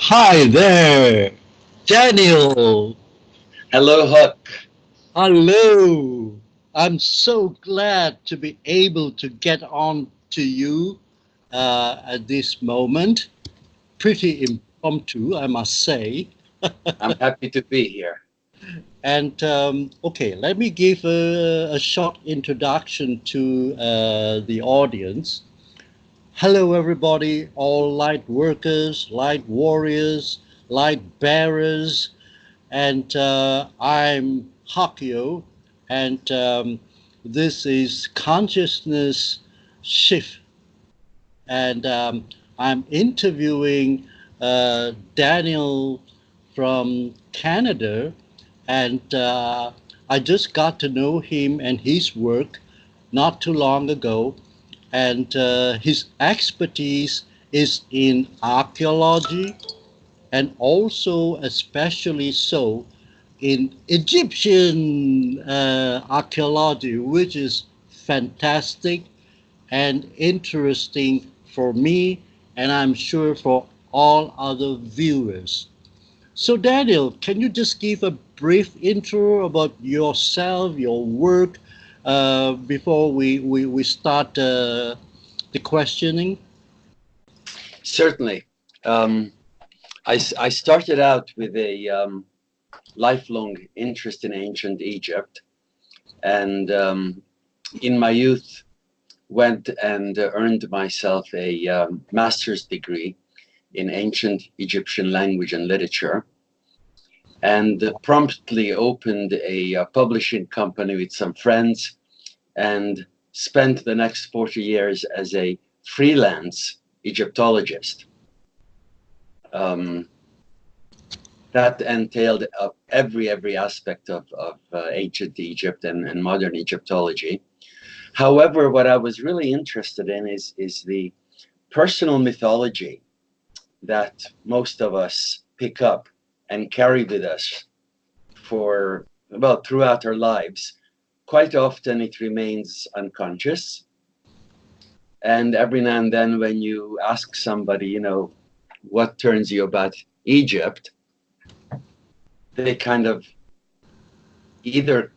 Hi there, Daniel. Hello, Huck. Hello. I'm so glad to be able to get on to you at this moment. Pretty impromptu, I must say. I'm happy to be here. And okay, let me give a short introduction to the audience. Hello, everybody, all light workers, light warriors, light bearers, and I'm Hock Yeoh, and this is Consciousness Shift, and I'm interviewing Daniel from Canada, and I just got to know him and his work not too long ago, and his expertise is in archaeology and also especially so in Egyptian archaeology, which is fantastic and interesting for me, and I'm sure for all other viewers. So, Daniel, can you just give a brief intro about yourself, your work, before we start the questioning? Certainly. Um, I started out with a lifelong interest in ancient Egypt, and in my youth went and earned myself a master's degree in ancient Egyptian language and literature, and promptly opened a publishing company with some friends, and spent the next 40 years as a freelance Egyptologist. Um, that entailed every aspect of ancient Egypt and modern Egyptology. However, what I was really interested in is the personal mythology that most of us pick up and carry with us for, well, throughout our lives. Quite often it remains unconscious. And every now and then when you ask somebody, what turns you about Egypt, they kind of either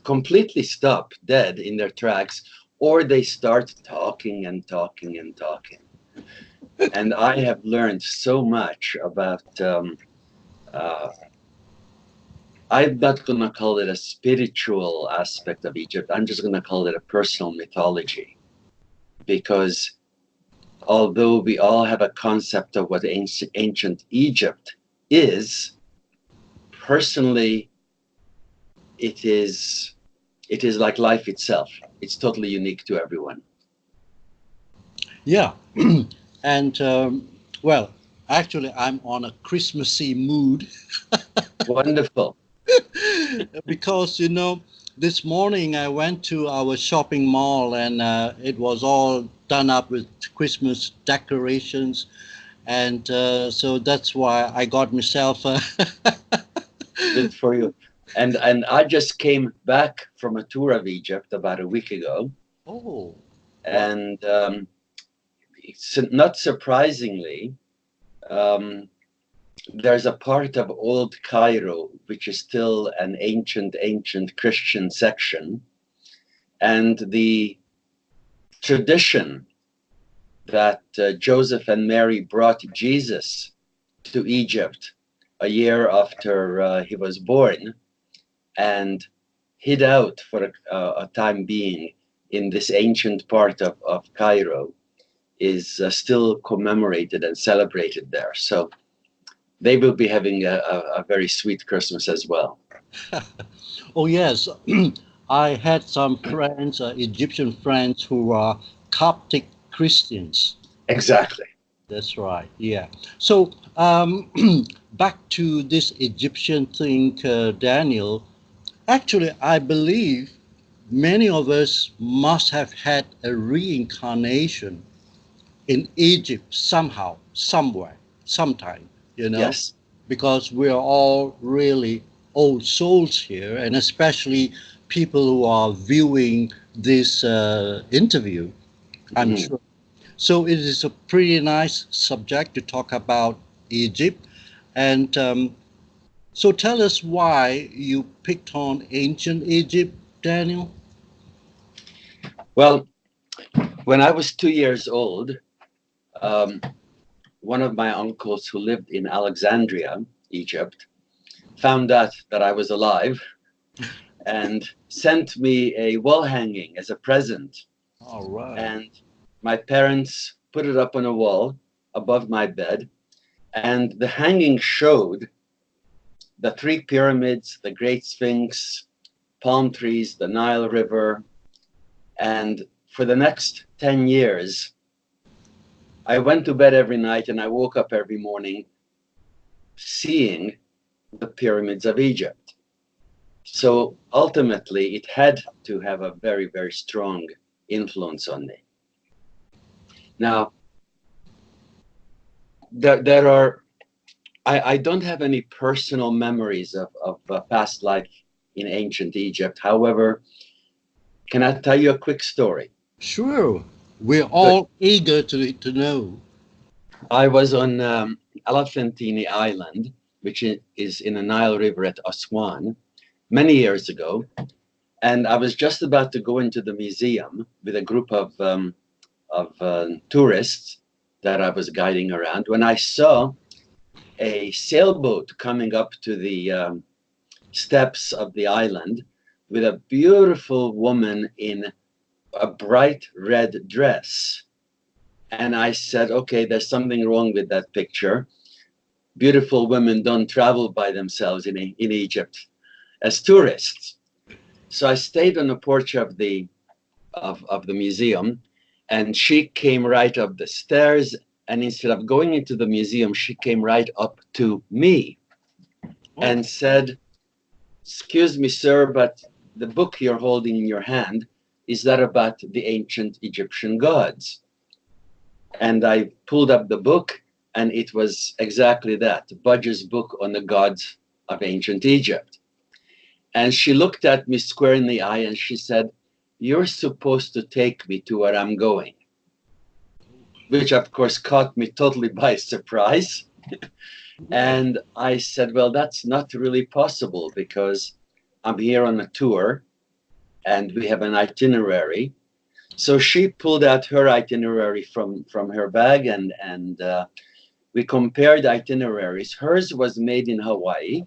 completely stop dead in their tracks, or they start talking and talking and talking. And I have learned so much about, uh, I'm not going to call it a spiritual aspect of Egypt. I'm just going to call it a personal mythology. Because although we all have a concept of what ancient Egypt is, personally, it is like life itself. It's totally unique to everyone. Yeah. And well, actually, I'm on a Christmassy mood Wonderful. because this morning I went to our shopping mall and it was all done up with Christmas decorations, and so that's why I got myself a Good for you. And I just came back from a tour of Egypt about a week ago, oh, wow. and not surprisingly, um, there's a part of old Cairo which is still an ancient Christian section, and the tradition that Joseph and Mary brought Jesus to Egypt a year after he was born, and hid out for a time being in this ancient part of Cairo, is still commemorated and celebrated there. So they will be having a very sweet Christmas as well. Oh yes, I had some friends, Egyptian friends, who are Coptic Christians. Exactly. That's right. Yeah. So back to this Egyptian thing, Daniel. Actually, I believe many of us must have had a reincarnation in Egypt somehow, somewhere, sometime, Yes. because we're all really old souls here, and especially people who are viewing this interview, I'm Mhm. sure. So it is a pretty nice subject to talk about Egypt. And so tell us why you picked on ancient Egypt, Daniel. Well, when I was 2 years old, um, one of my uncles who lived in Alexandria, Egypt, found out that I was alive and sent me a wall hanging as a present. All right. And my parents put it up on a wall above my bed. And the hanging showed the three pyramids, the Great Sphinx, palm trees, the Nile River. And for the next 10 years, I went to bed every night and I woke up every morning seeing the pyramids of Egypt. So ultimately, it had to have a very, very strong influence on me. Now, there are, I don't have any personal memories of past life in ancient Egypt. However, can I tell you a quick story? Sure. We're Good. all eager to know. I was on Elephantine Island, which is in the Nile River at Aswan, many years ago. And I was just about to go into the museum with a group of tourists that I was guiding around when I saw a sailboat coming up to the steps of the island with a beautiful woman in a bright red dress. And I said, okay, there's something wrong with that picture. Beautiful women don't travel by themselves in Egypt as tourists. So I stayed on the porch of the museum, and she came right up the stairs. And instead of going into the museum, she came right up to me Oh, and said, "Excuse me, sir, but the book you're holding in your hand, is that about the ancient Egyptian gods?" And I pulled up the book, and it was exactly that, Budge's book on the gods of ancient Egypt. And she looked at me square in the eye and she said, "You're supposed to take me to where I'm going," which of course caught me totally by surprise. And I said, "Well, that's not really possible because I'm here on a tour and we have an itinerary." So she pulled out her itinerary from her bag, and we compared itineraries. Hers was made in Hawaii.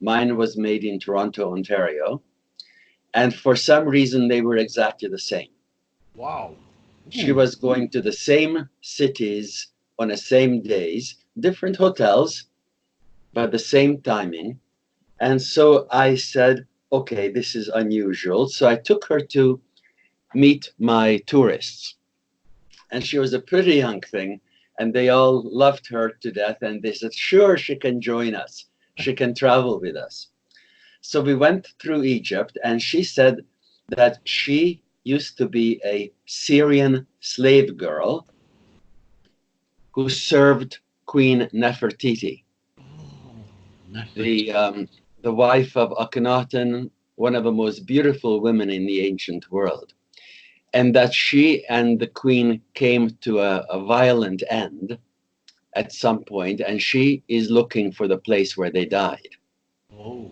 Mine was made in Toronto, Ontario. And for some reason, they were exactly the same. wow. She was going to the same cities on the same days, different hotels, but the same timing. And so I said, okay, this is unusual. So I took her to meet my tourists. And she was a pretty young thing, and they all loved her to death. And they said, sure, she can join us. She can travel with us. So we went through Egypt, and she said that she used to be a Syrian slave girl who served Queen Nefertiti, the um, the wife of Akhenaten, one of the most beautiful women in the ancient world, and that she and the queen came to a violent end at some point, and she is looking for the place where they died. Oh,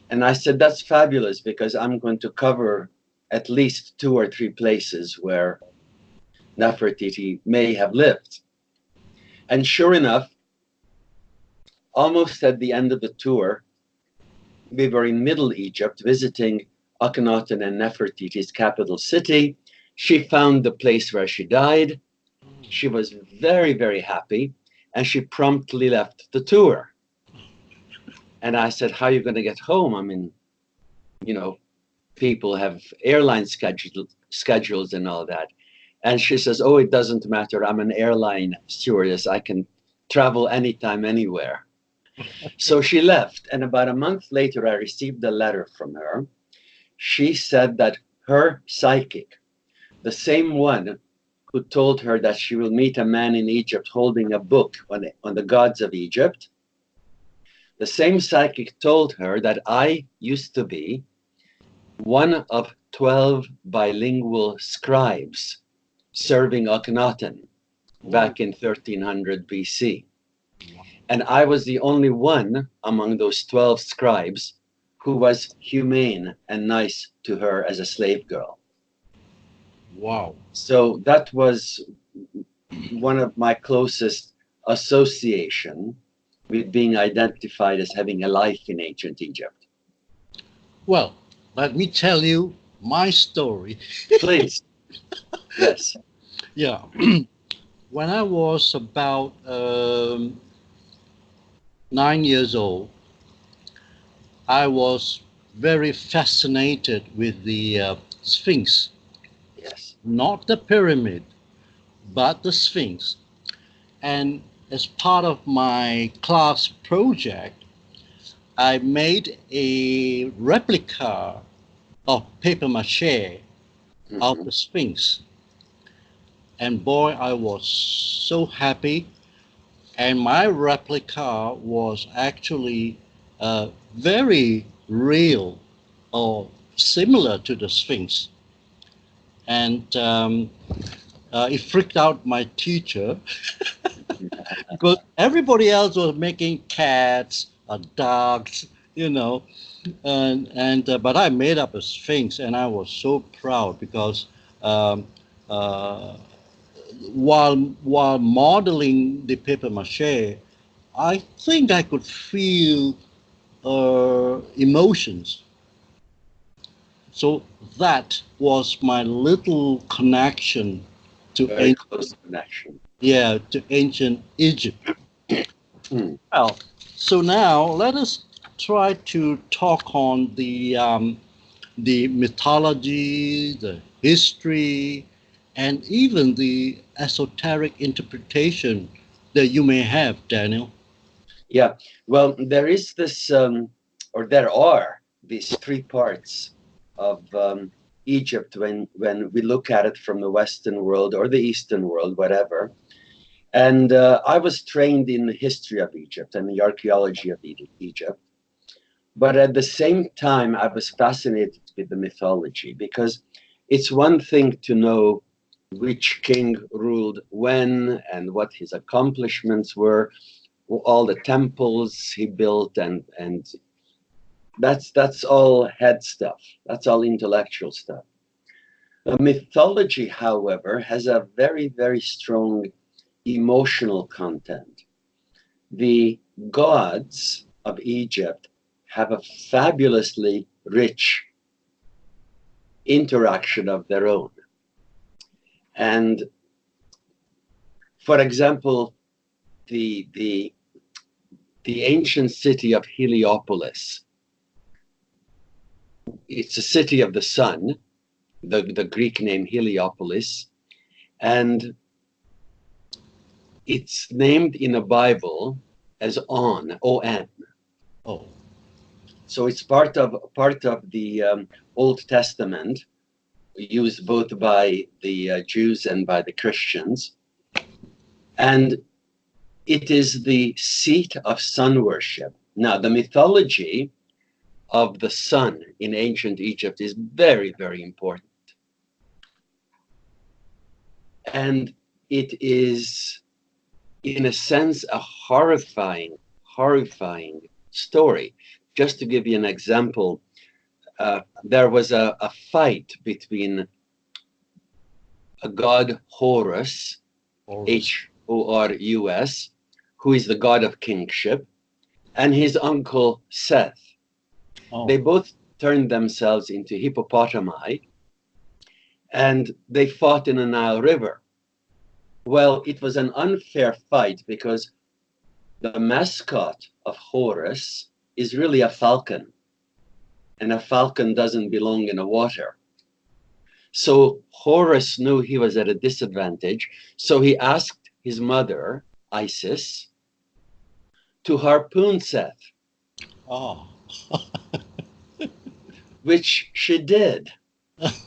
And I said, that's fabulous because I'm going to cover at least 2 or 3 places where Nefertiti may have lived. And sure enough, almost at the end of the tour, we were in Middle Egypt visiting Akhenaten and Nefertiti's capital city. She found the place where she died. She was very, very happy, and she promptly left the tour. And I said, how are you going to get home? I mean, you know, people have airline schedules and all that. And she says, oh, it doesn't matter. I'm an airline stewardess. I can travel anytime, anywhere. So she left. And about a month later, I received a letter from her. She said that her psychic, the same one who told her that she will meet a man in Egypt holding a book on the gods of Egypt, the same psychic told her that I used to be one of 12 bilingual scribes serving Akhenaten back in 1300 BC. And I was the only one among those 12 scribes who was humane and nice to her as a slave girl. Wow. So that was one of my closest association with being identified as having a life in ancient Egypt. Well, let me tell you my story. Please. Yes. Yeah. When I was about 9 years old, I was very fascinated with the Sphinx. Yes. Not the pyramid, but the Sphinx. And as part of my class project, I made a replica of paper mache of the Sphinx. And boy, I was so happy. And my replica was actually very real or similar to the Sphinx. And it freaked out my teacher because everybody else was making cats or dogs, you know. But I made up a Sphinx, and I was so proud because um, uh, while modeling the paper mache, I think I could feel emotions. So that was my little connection to Very close connection. to ancient Egypt. Well, so now let us try to talk on the mythology, the history, and even the esoteric interpretation that you may have, Daniel. Yeah. Well, there is this, or there are these three parts of Egypt when we look at it from the Western world or the Eastern world, whatever. And I was trained in the history of Egypt and the archaeology of Egypt. But at the same time, I was fascinated with the mythology because it's one thing to know which king ruled when and what his accomplishments were, all the temples he built, and that's all head stuff. That's all intellectual stuff. The mythology, however, has a very, very strong emotional content. The gods of Egypt have a fabulously rich interaction of their own. And for example, the ancient city of Heliopolis, it's a city of the sun, the Greek name Heliopolis, and it's named in the Bible as On, O-N. Oh, So it's part of the Old Testament, used both by the Jews and by the Christians. And it is the seat of sun worship. Now, the mythology of the sun in ancient Egypt is very, very important. And it is, in a sense, a horrifying story. Just to give you an example, there was a fight between a god Horus, Horus, who is the god of kingship, and his uncle Seth. oh. They both turned themselves into hippopotami, and they fought in the Nile River. Well, it was an unfair fight because the mascot of Horus is really a falcon, and a falcon doesn't belong in the water. So Horus knew he was at a disadvantage, so he asked his mother, Isis, to harpoon Seth, Oh. which she did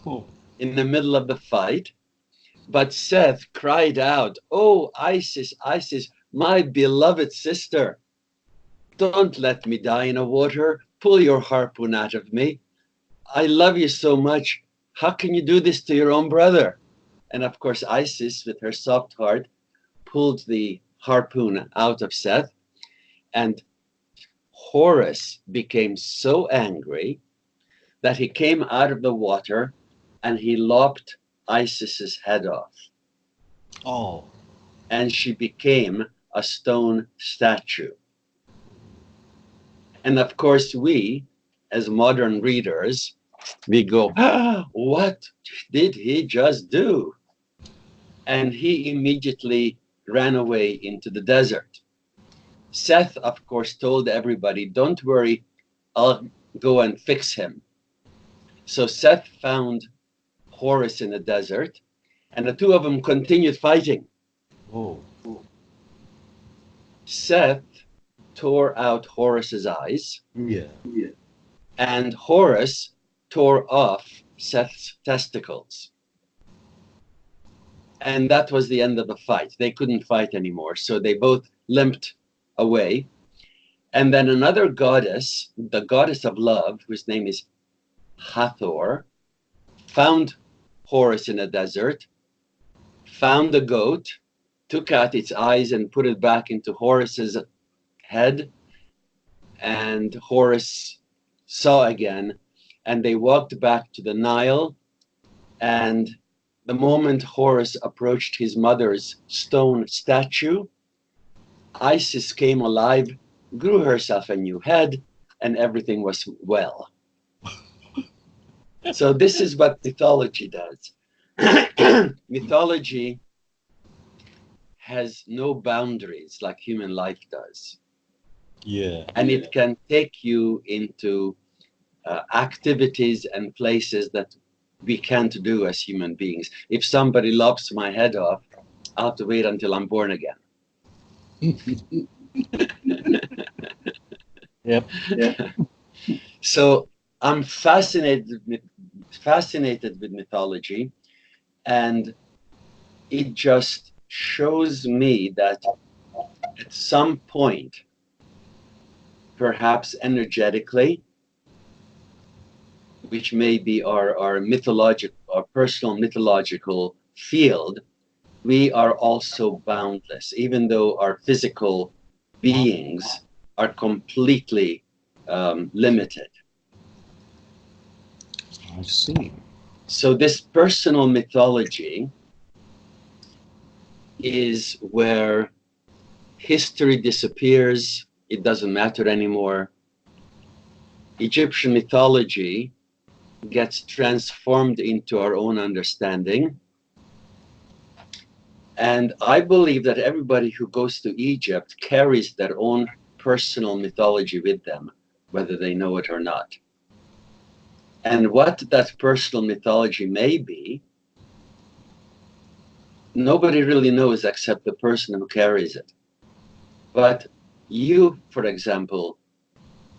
Oh. in the middle of the fight. But Seth cried out, "Oh, Isis, Isis, my beloved sister, don't let me die in the water. Pull your harpoon out of me. I love you so much. How can you do this to your own brother?" And of course, Isis, with her soft heart, pulled the harpoon out of Seth, and Horus became so angry that he came out of the water and he lopped Isis's head off. Oh. And she became a stone statue. And of course, we, as modern readers, we go, what did he just do? And he immediately ran away into the desert. Seth, of course, told everybody, don't worry, I'll go and fix him. So Seth found Horus in the desert, and the two of them continued fighting. Oh. Seth tore out Horus's eyes, Yeah. and Horus tore off Seth's testicles. And that was the end of the fight. They couldn't fight anymore, so they both limped away. And then another goddess, the goddess of love, whose name is Hathor, found Horus in a desert, found the goat, took out its eyes and put it back into Horus's head, and Horus saw again, and they walked back to the Nile, and the moment Horus approached his mother's stone statue, Isis came alive, grew herself a new head, and everything was well. So this is what mythology does. Mythology has no boundaries like human life does. Yeah. And it can take you into activities and places that we can't do as human beings. If somebody lops my head off, I'll have to wait until I'm born again. Yep. So I'm fascinated with mythology, and it just shows me that at some point, perhaps energetically, which may be our mythological, our personal mythological field, we are also boundless, even though our physical beings are completely limited. I see. So this personal mythology is where history disappears, it doesn't matter anymore. Egyptian mythology gets transformed into our own understanding. And I believe that everybody who goes to Egypt carries their own personal mythology with them, whether they know it or not. And what that personal mythology may be, nobody really knows except the person who carries it. But you, for example,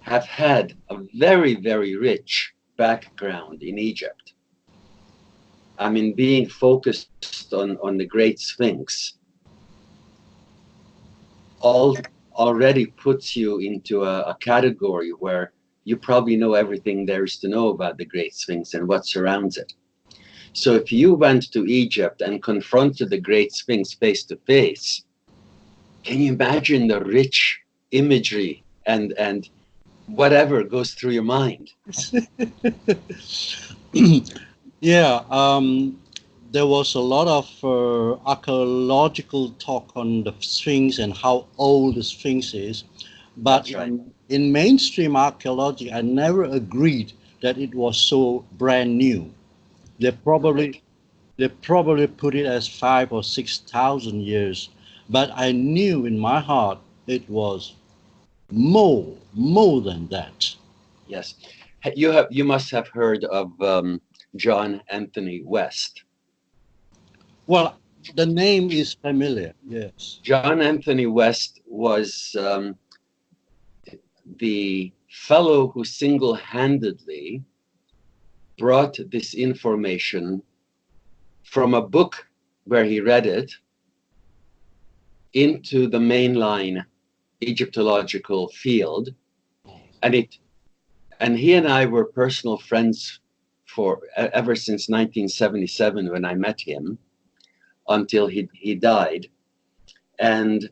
have had a very, very rich background in Egypt. I mean, being focused on the Great Sphinx already puts you into a category where you probably know everything there is to know about the Great Sphinx and what surrounds it. So if you went to Egypt and confronted the Great Sphinx face to face, can you imagine the rich imagery and whatever goes through your mind? Yeah, there was a lot of archaeological talk on the Sphinx and how old the Sphinx is, but That's right. in mainstream archaeology, I never agreed that it was so brand new. They probably put it as 5 or 6,000 years, but I knew in my heart it was more than that. Yes. You must have heard of John Anthony West. Well, the name is familiar, yes. John Anthony West was the fellow who single-handedly brought this information from a book where he read it into the mainline Egyptological field, and he and I were personal friends for ever since 1977 when I met him. until he died. And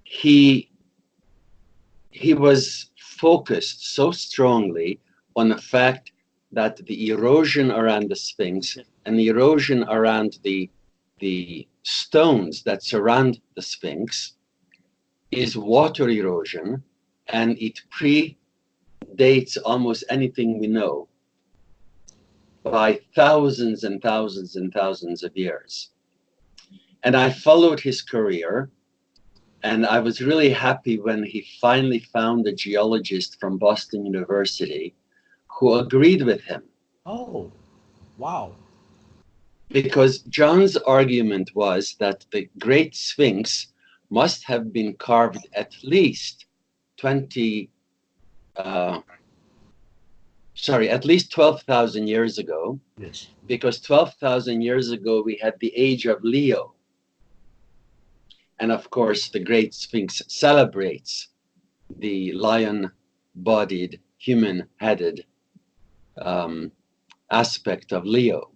he was focused so strongly on the fact that the erosion around the Sphinx and the erosion around the stones that surround the Sphinx is water erosion, and it predates almost anything we know by thousands and thousands and thousands of years. And I followed his career, and I was really happy when he finally found a geologist from Boston University who agreed with him. Oh, wow. Because John's argument was that the Great Sphinx must have been carved at least at least 12,000 years ago. Yes. Because 12,000 years ago, we had the age of Leo. And of course, the Great Sphinx celebrates the lion-bodied, human-headed aspect of Leo.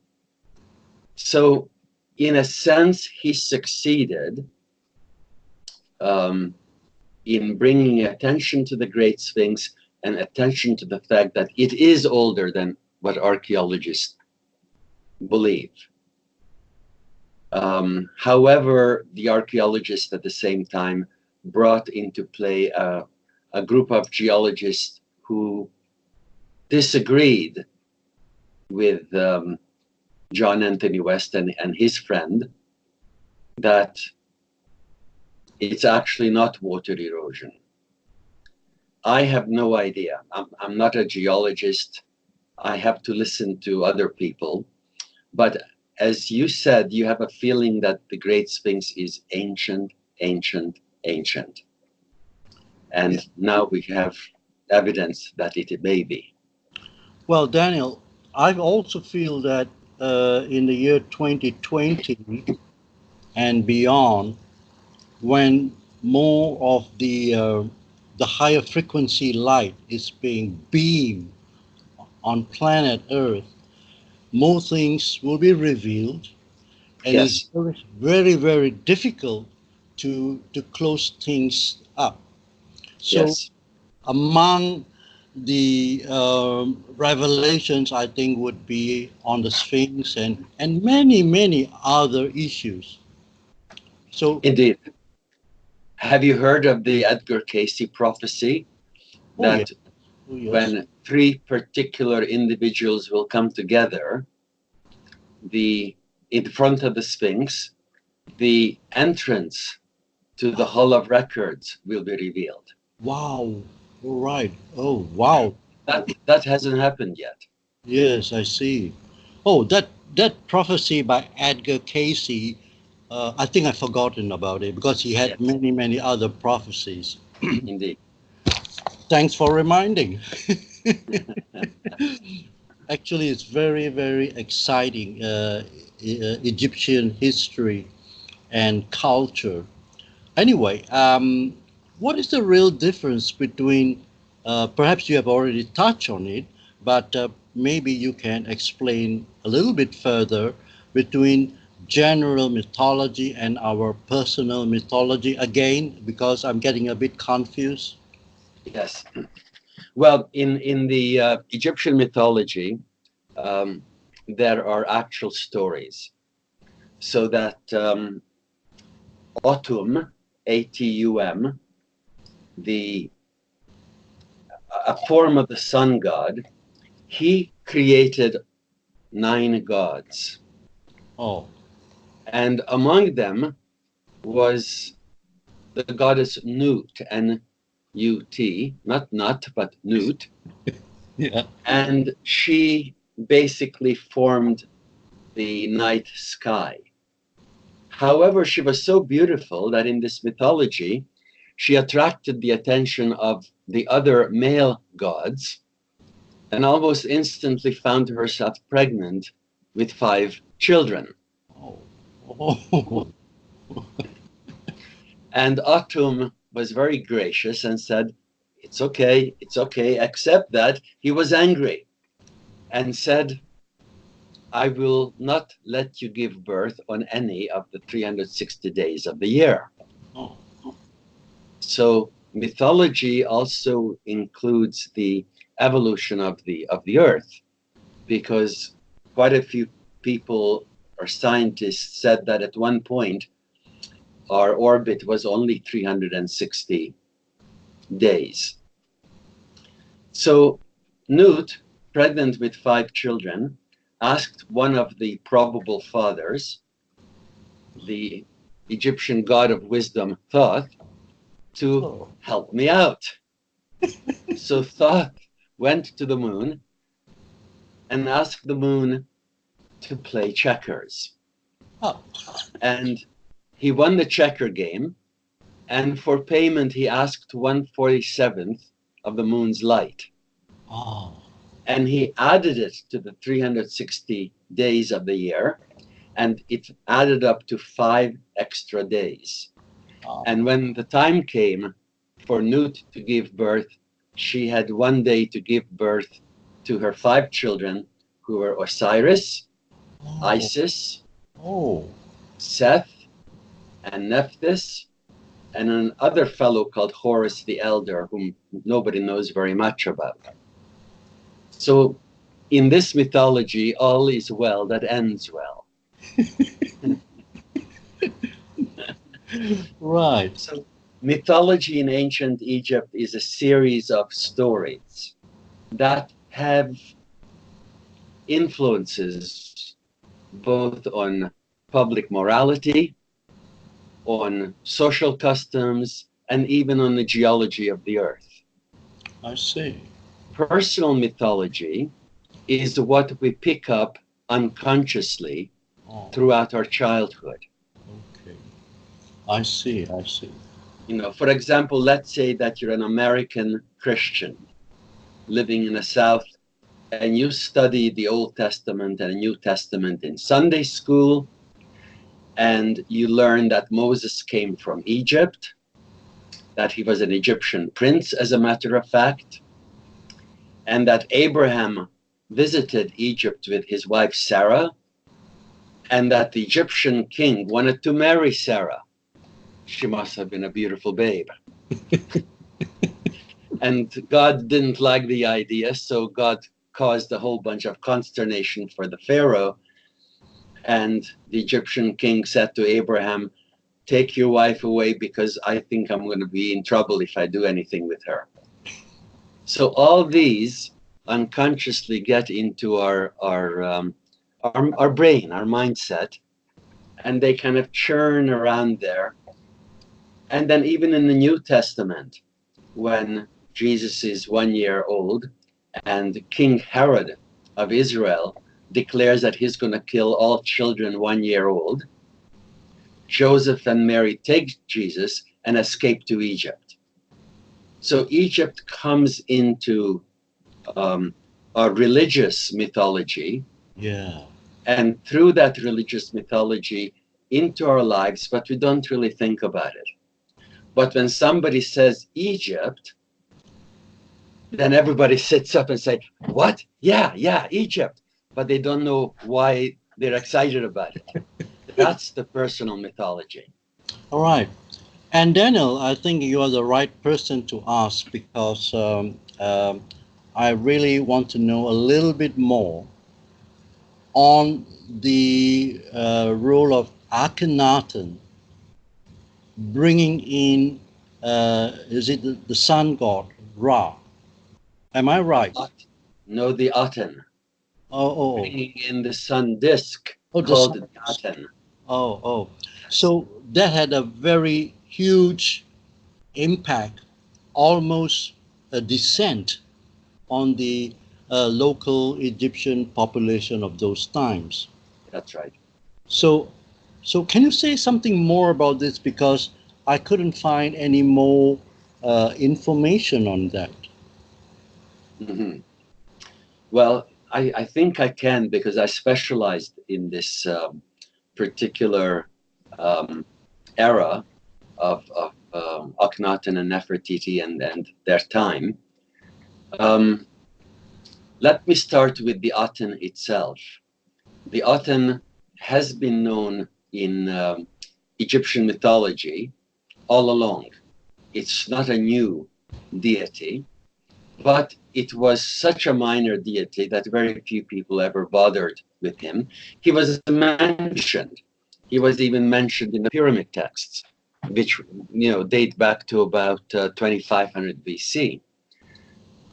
So, in a sense, he succeeded in bringing attention to the Great Sphinx and attention to the fact that it is older than what archaeologists believe. However, the archaeologists at the same time brought into play a group of geologists who disagreed with John Anthony West and his friend that it's actually not water erosion. I have no idea. I'm not a geologist. I have to listen to other people. But as you said, you have a feeling that the Great Sphinx is ancient, ancient, ancient. And now we have evidence that it may be. Well, Daniel, I also feel that in the year 2020 and beyond, when more of the higher frequency light is being beamed on planet Earth, more things will be revealed, and Yes. it's very, very difficult to close things up. So, Yes. among the revelations, I think, would be on the Sphinx and many, many other issues. So, Indeed. Have you heard of the Edgar Cayce prophecy? oh yeah, That oh yes, when three particular individuals will come together, in front of the Sphinx, the entrance to the Hall of Records will be revealed. wow, all right, oh wow, That hasn't happened yet. yes, I see. Oh, that prophecy by Edgar Cayce, I think I've forgotten about it because he had Yes, many, many other prophecies. indeed. Thanks for reminding. Actually, it's very, very exciting, Egyptian history and culture. Anyway, what is the real difference between, perhaps you have already touched on it, but maybe you can explain a little bit further between general mythology and our personal mythology again, because I'm getting a bit confused. Yes. Well, in the Egyptian mythology, there are actual stories. So that Atum, A-T-U-M, a form of the sun god, he created 9 gods. Oh, And among them was the goddess Nut, N-U-T, not Nut, but Nut. yeah. And she basically formed the night sky. However, she was so beautiful that in this mythology, she attracted the attention of the other male gods and almost instantly found herself pregnant with 5 children. Oh, oh, And Atum was very gracious and said, it's okay, except that he was angry and said, I will not let you give birth on any of the 360 days of the year. Oh. So mythology also includes the evolution of the earth, because quite a few people or scientists said that at one point our orbit was only 360 days. So Nut, pregnant with 5 children, asked one of the probable fathers, the Egyptian god of wisdom, Thoth, to help me out. So Thoth went to the moon and asked the moon to play checkers. Oh. And he won the checker game, and for payment he asked 1/47th of the moon's light. Oh. And he added it to the 360 days of the year, and it added up to 5 extra days. Oh. And when the time came for Nut to give birth, she had 1 day to give birth to her 5 children, who were Osiris, Isis, Seth, and Nephthys, and another fellow called Horus the Elder, whom nobody knows very much about. So in this mythology, all is well that ends well. Right. So mythology in ancient Egypt is a series of stories that have influences both on public morality, on social customs, and even on the geology of the earth. I see. Personal mythology is what we pick up unconsciously throughout our childhood. Okay. I see. I see. You know, for example, let's say that you're an American Christian living in the South, and you study the Old Testament and New Testament in Sunday school, and you learn that Moses came from Egypt, that he was an Egyptian prince, as a matter of fact, and that Abraham visited Egypt with his wife Sarah, and that the Egyptian king wanted to marry Sarah. She must have been a beautiful babe. And God didn't like the idea, so God caused a whole bunch of consternation for the Pharaoh. And the Egyptian king said to Abraham, "Take your wife away, because I think I'm going to be in trouble if I do anything with her." So all these unconsciously get into our brain, our mindset, and they kind of churn around there. And then even in the New Testament, when Jesus is 1 year old and King Herod of Israel declares that he's going to kill all children 1 year old, Joseph and Mary take Jesus and escape to Egypt. So Egypt comes into our religious mythology, and through that religious mythology into our lives, but we don't really think about it. But when somebody says Egypt, then everybody sits up and say, "What? Yeah, Egypt." But they don't know why they're excited about it. That's the personal mythology. All right. And Daniel, I think you are the right person to ask, because I really want to know a little bit more on the role of Akhenaten bringing in, is it the sun god, Ra? Am I right? No, the Aten. Bringing in the sun disk, called the Aten. So that had a very huge impact, almost a descent on the local Egyptian population of those times. That's right. So can you say something more about this, because I couldn't find any more information on that. Mm-hmm. Well, I think I can, because I specialized in this particular era of Akhenaten and Nefertiti and their time. Let me start with the Aten itself. the Aten has been known in Egyptian mythology all along. It's not a new deity, but it was such a minor deity that very few people ever bothered with him. He was mentioned. He was even mentioned in the pyramid texts, which date back to about 2500 BC.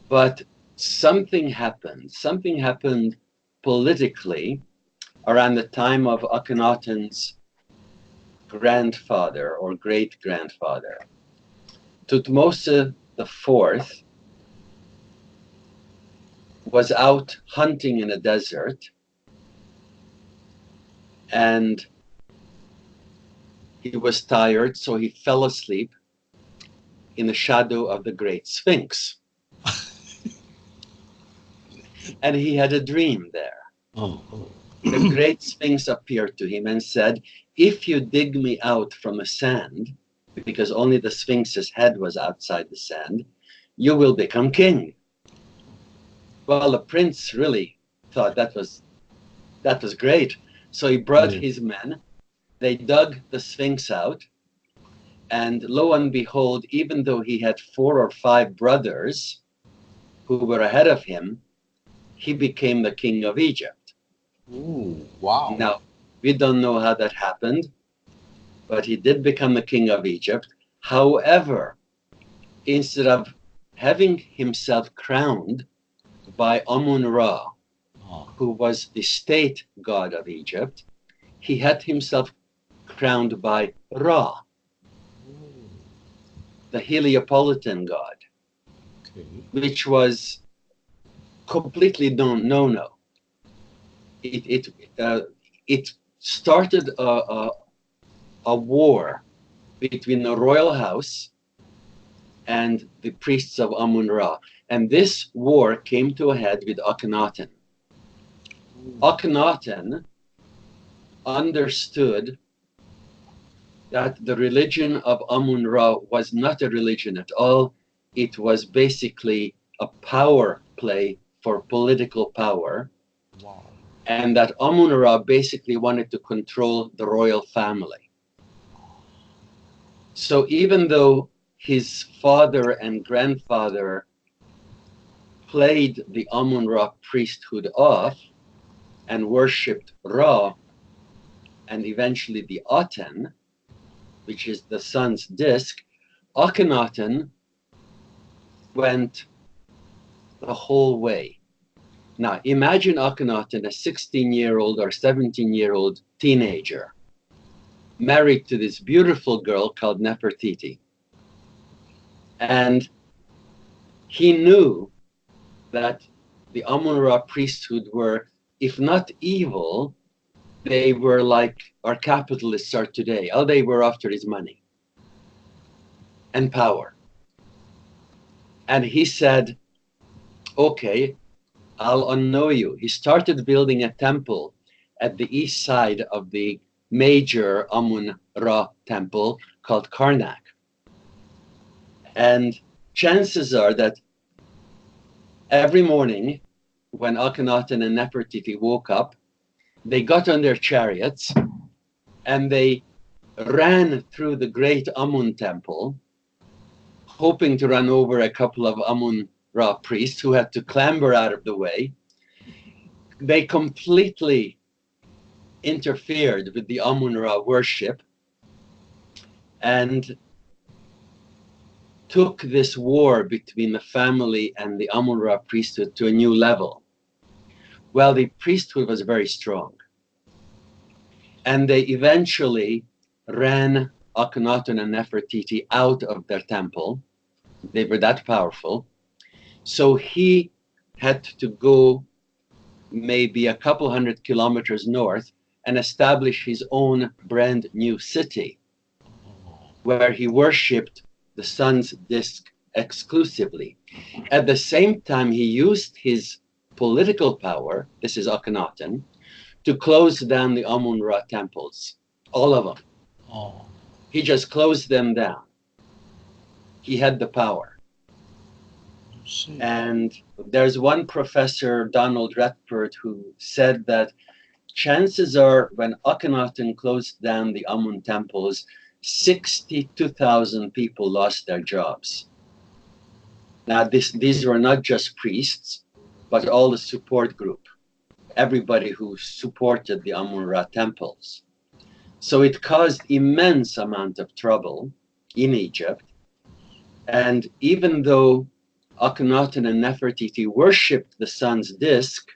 But something happened. Something happened politically around the time of Akhenaten's grandfather or great-grandfather. Tutmosis IV was out hunting in a desert, and he was tired, so he fell asleep in the shadow of the Great Sphinx. And he had a dream there. The Great Sphinx appeared to him and said, if you dig me out from the sand, because only the Sphinx's head was outside the sand, you will become king. Well, the prince really thought that was great. So he brought his men. They dug the Sphinx out. And lo and behold, even though he had 4 or 5 brothers who were ahead of him, he became the king of Egypt. Ooh, wow. Now, we don't know how that happened, but he did become the king of Egypt. However, instead of having himself crowned by Amun-Ra, who was the state god of Egypt, he had himself crowned by Ra, the Heliopolitan god, which was completely no-no. It started a war between the royal house and the priests of Amun-Ra. And this war came to a head with Akhenaten. Akhenaten understood that the religion of Amun-Ra was not a religion at all. It was basically a power play for political power. Wow. And that Amun-Ra basically wanted to control the royal family. So even though his father and grandfather played the Amun-Ra priesthood off and worshipped Ra and eventually the Aten, which is the sun's disk, Akhenaten went the whole way. Now, imagine Akhenaten, a 16-year-old or 17-year-old teenager, married to this beautiful girl called Nefertiti. And he knew that the Amun-Ra priesthood were, if not evil, they were like our capitalists are today. All they were after is money and power. And he said, okay, I'll unknow you. He started building a temple at the east side of the major Amun-Ra temple called Karnak. And chances are that every morning when Akhenaten and Nefertiti woke up, they got on their chariots and they ran through the great Amun temple, hoping to run over a couple of Amun-Ra priests who had to clamber out of the way. They completely interfered with the Amun-Ra worship and took this war between the family and the Amun-Ra priesthood to a new level. Well, the priesthood was very strong. And they eventually ran Akhenaten and Nefertiti out of their temple. They were that powerful. So he had to go maybe a couple 100 kilometers north and establish his own brand new city where he worshipped the sun's disk exclusively. At the same time, he used his political power, this is Akhenaten, to close down the Amun-Ra temples, all of them. Oh. He just closed them down. He had the power. And there's one professor, Donald Redford, who said that chances are when Akhenaten closed down the Amun temples, 62,000 people lost their jobs. Now, these were not just priests, but all the support group, everybody who supported the Amun-Ra temples. So it caused immense amount of trouble in Egypt. And even though Akhenaten and Nefertiti worshipped the sun's disk,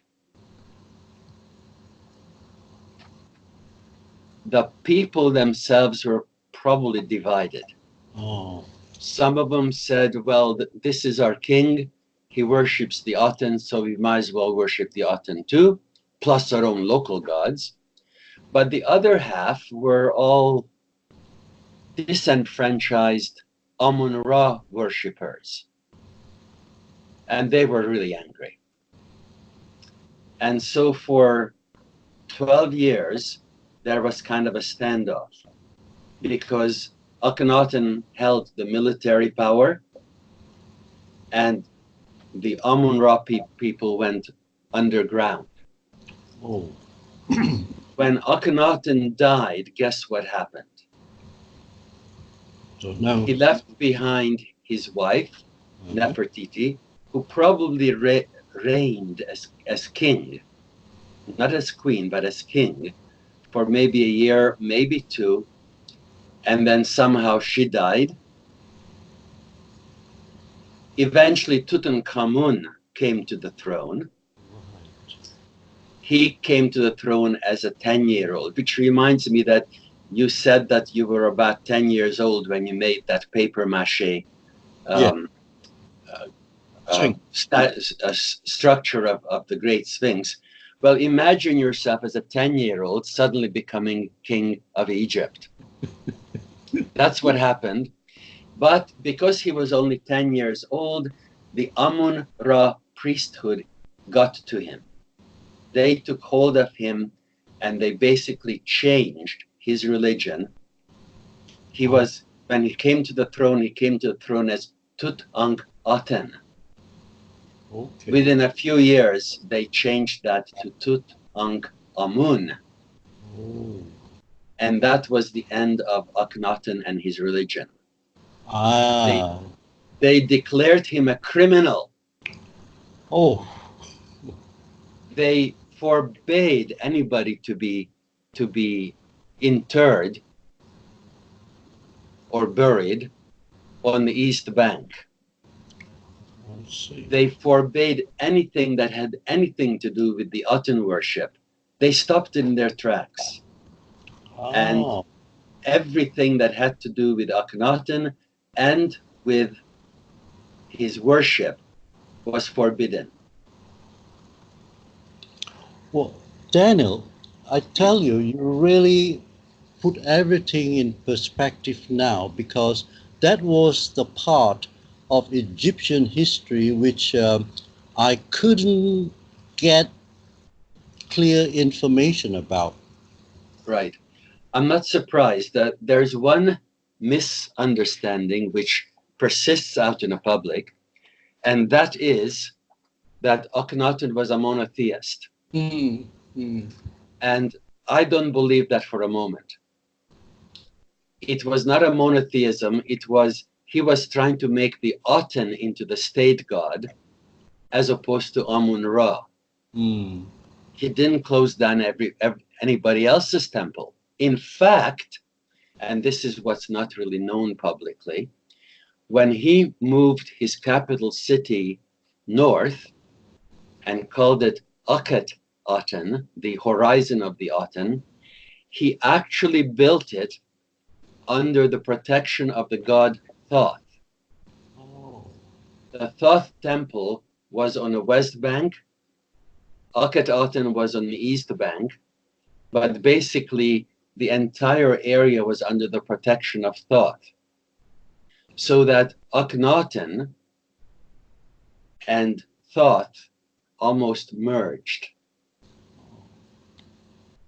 the people themselves were probably divided. Oh. Some of them said, well, this is our king. He worships the Aten, so we might as well worship the Aten too, plus our own local gods. But the other half were all disenfranchised Amun-Ra worshippers. And they were really angry. And so for 12 years, there was kind of a standoff because Akhenaten held the military power and the Amun-Ra people went underground. Oh. When Akhenaten died, guess what happened? Don't know. He left behind his wife, Nefertiti, who probably reigned as king, not as queen, but as king, for maybe a year, maybe two, and then somehow she died. Eventually, Tutankhamun came to the throne. He came to the throne as a 10-year-old, which reminds me that you said that you were about 10 years old when you made that paper mache structure of the Great Sphinx. Well, imagine yourself as a 10-year-old suddenly becoming king of Egypt. That's what happened. But because he was only 10 years old, the Amun-Ra priesthood got to him. They took hold of him and they basically changed his religion. He was, when he came to the throne as Tutankhaten. Okay. Within a few years, they changed that to Tutankhamun. Oh. And that was the end of Akhenaten and his religion. Ah. They declared him a criminal. Oh. They forbade anybody to be interred or buried on the East Bank. I see. They forbade anything that had anything to do with the Aten worship. They stopped in their tracks. And everything that had to do with Akhenaten and with his worship was forbidden. Well, Daniel, I tell you, you really put everything in perspective now, because that was the part of Egyptian history which I couldn't get clear information about. Right. I'm not surprised that there's one misunderstanding which persists out in the public, and that is that Akhenaten was a monotheist. And I don't believe that for a moment. It was not a monotheism. He was trying to make the Aten into the state god as opposed to Amun-Ra. He didn't close down anybody else's temple. In fact, and this is what's not really known publicly, when he moved his capital city north and called it Akhenaten, the horizon of the Aten, he actually built it under the protection of the god Thoth. The Thoth temple was on the west bank, Akhenaten was on the east bank, but basically the entire area was under the protection of Thoth. So that Akhenaten and Thoth almost merged.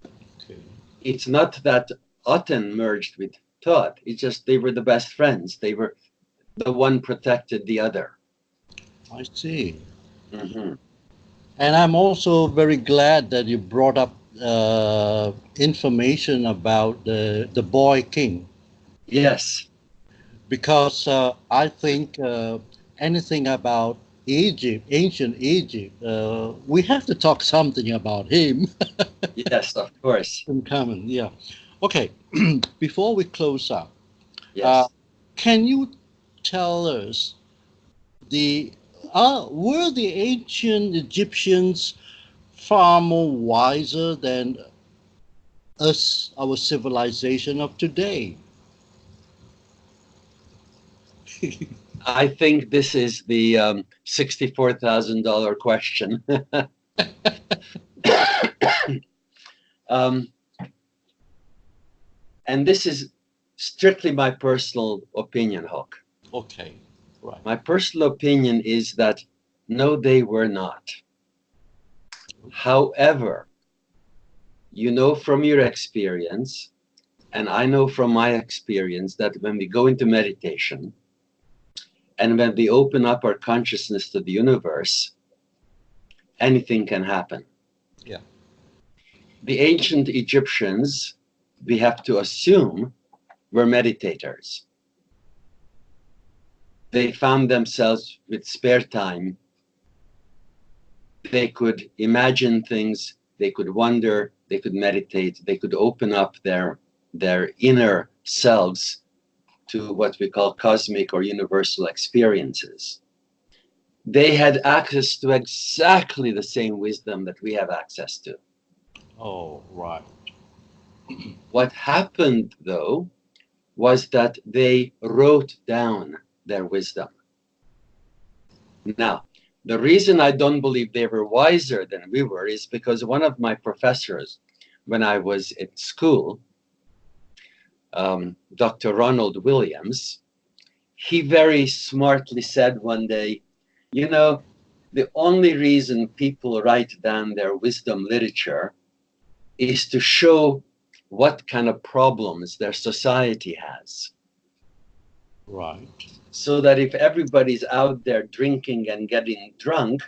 Okay. It's not that Aten merged with Thoth, it's just they were the best friends. They were, the one protected the other. I see. Mm-hmm. And I'm also very glad that you brought up information about the boy king, Yes, because I think anything about Egypt, ancient Egypt, we have to talk something about him. yes, of course. In common, yeah. Okay, before we close up, uh, Yes. can you tell us the were the ancient Egyptians far more wiser than us, our civilization of today? I think this is the $64,000 question. um, and this is strictly my personal opinion, Hock. Okay, right. My personal opinion is that no, they were not. However, you know from your experience, and I know from my experience, that when we go into meditation and when we open up our consciousness to the universe, anything can happen. Yeah. The ancient Egyptians, we have to assume, were meditators. They found themselves with spare time. They could imagine things, they could wonder, they could meditate, they could open up their inner selves to what we call cosmic or universal experiences. They had access to exactly the same wisdom that we have access to. Oh, right. What happened, though, was that they wrote down their wisdom. Now, the reason I don't believe they were wiser than we were is because one of my professors, when I was at school, Dr. Ronald Williams, he very smartly said one day, you know, the only reason people write down their wisdom literature is to show what kind of problems their society has. Right. So that if everybody's out there drinking and getting drunk,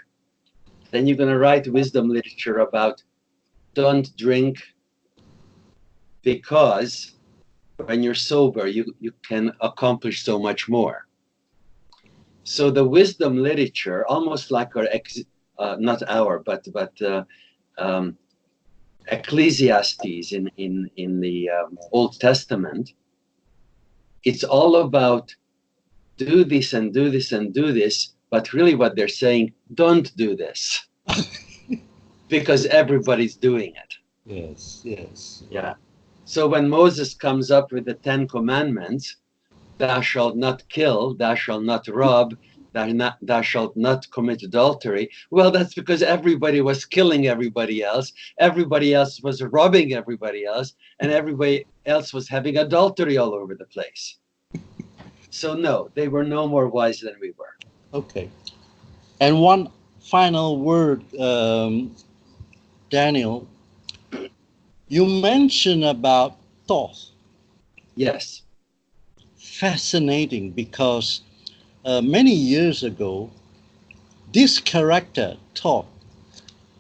then you're going to write wisdom literature about don't drink, because when you're sober, you can accomplish so much more. So the wisdom literature, almost like our, not our, but Ecclesiastes in the Old Testament, it's all about do this and do this and do this, but really what they're saying, don't do this, because everybody's doing it. Yes, yes. Yeah. Right. So when Moses comes up with the 10 commandments, thou shalt not kill, thou shalt not rob, thou shalt not commit adultery. Well, that's because everybody was killing everybody else was robbing everybody else, and everybody else was having adultery all over the place. So no, they were no more wise than we were. Okay. And one final word, Daniel. You mentioned about Thoth. Yes. Fascinating, because many years ago, this character, Thoth,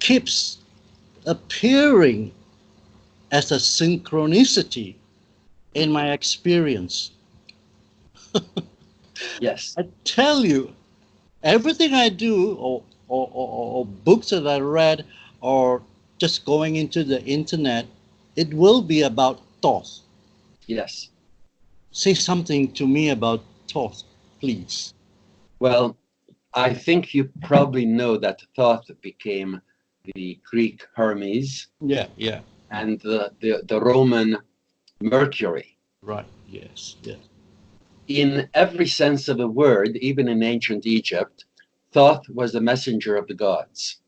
keeps appearing as a synchronicity in my experience. Yes. I tell you, everything I do, or books that I read, or just going into the internet, it will be about Thoth. Yes. Say something to me about Thoth, please. Well, I think you probably know that Thoth became the Greek Hermes Yeah, yeah. and the Roman Mercury. Right. Yes, yes. In every sense of the word, even in ancient Egypt, Thoth was the messenger of the gods.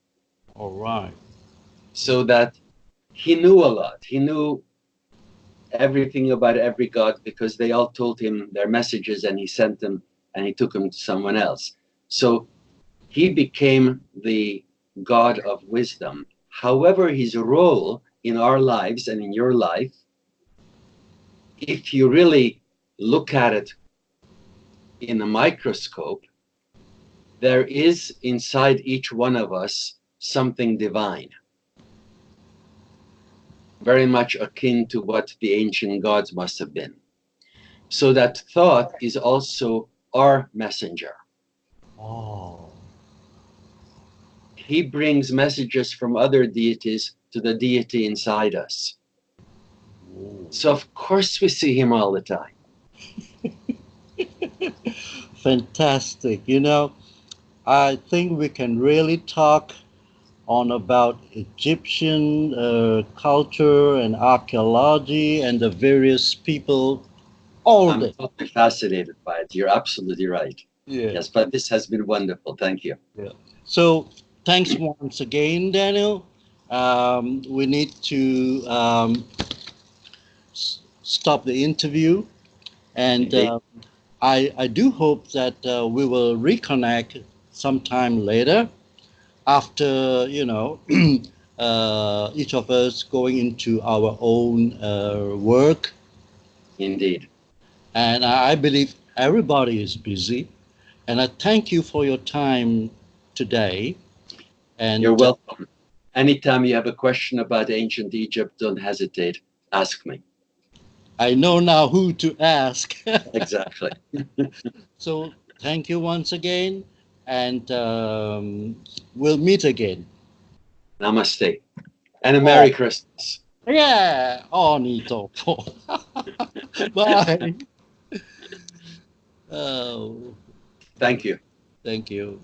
All right. So that he knew a lot. He knew everything about every god because they all told him their messages and he sent them and he took them to someone else. So he became the god of wisdom. However, his role in our lives and in your life, if you really look at it in a microscope, there is inside each one of us something divine. very much akin to what the ancient gods must have been. So that thought is also our messenger. Oh. He brings messages from other deities to the deity inside us. So of course we see him all the time. Fantastic. You know, I think we can really talk on about Egyptian culture and archaeology and the various people all I'm day. totally fascinated by it. You're absolutely right. Yeah. Yes, but this has been wonderful. Thank you. Yeah. So thanks once again, Daniel. We need to stop the interview, and Indeed. I do hope that we will reconnect sometime later after each of us going into our own work. Indeed. And I believe everybody is busy. And I thank you for your time today. You're And welcome. Anytime you have a question about ancient Egypt, don't hesitate. Ask me. I know now who to ask. Exactly. So thank you once again. And we'll meet again. Namaste. And a Oh, Merry Christmas. yeah. Oh, Nito. Bye. Oh, Thank you. thank you.